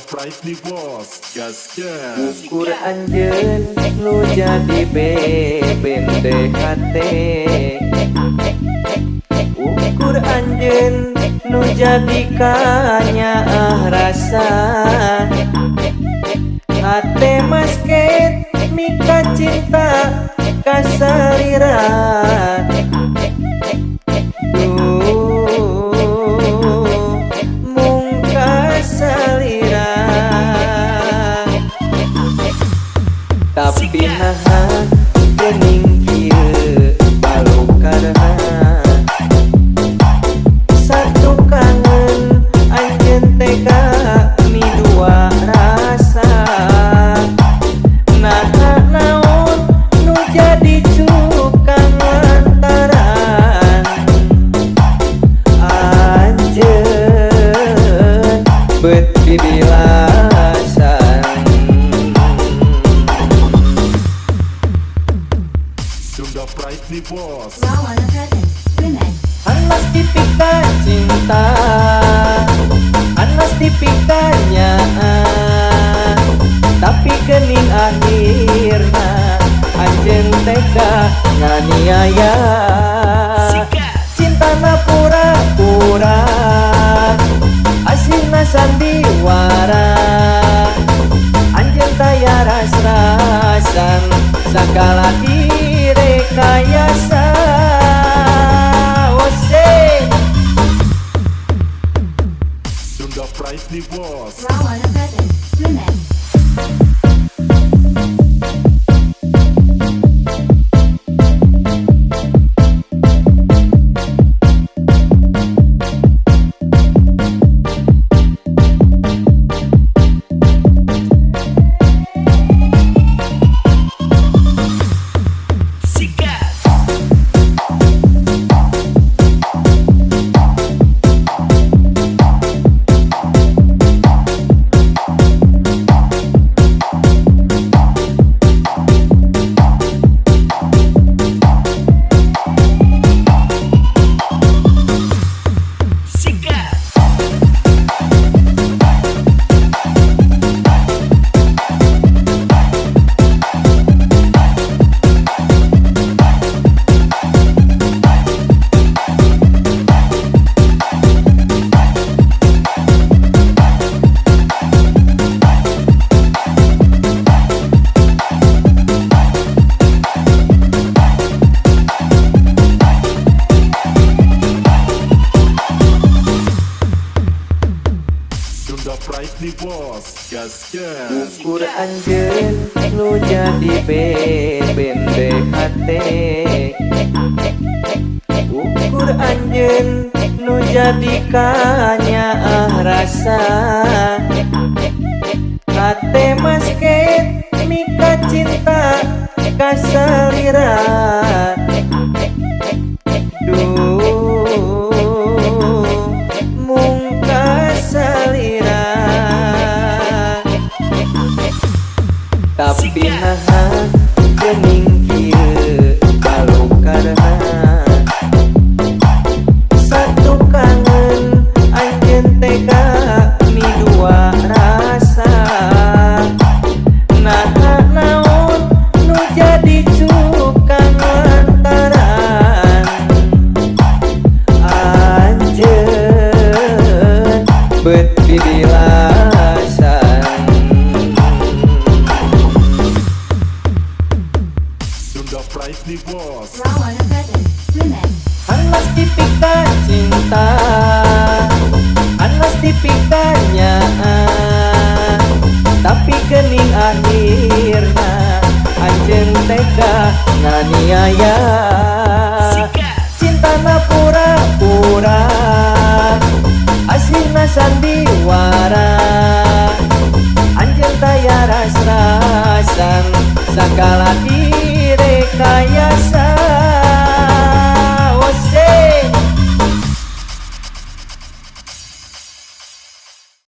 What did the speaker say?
Pride nih bos, gaskan. Ukur anjeun nu jadi beben DHT. Ukur anjeun nu jadi kanyaah rasa. Hate masket mika cinta kasalira. Tapi naha geuning kieu balukadna satu kangen anjeun tega midua rasa. Naha naon nu jadi cukang lantaran anjeun beut dibilasan. Sunda Pride nih bos. Anas tipika cinta, anas tipikanya, tapi geuning akhirna anjeun tega nganiaya. Cintana pura-pura, asina sandiwara, anjeun taya ras-rasan sakala direkayasa. Sunda Pride nih bos. Sunda Pride nih bos, gaskan. Ukur anjeun nu jadi beben DHT. Ukur anjeun nu jadi kanyaah rasa. Hate masket mika cinta kasalira. Tapi naha geuning kieu balukadna satu kangen anjeun tega midua rasa. Naha naon nu jadi cukang lantaran anjeun beut dibilasan. Sunda Pride nih bos. Anas tipika cinta, anas tipikanya, tapi geuning akhirna anjeun tega nganiaya. Cintana pura-pura, asina sandiwara, anjeun taya ras-rasan sakala direkayasa.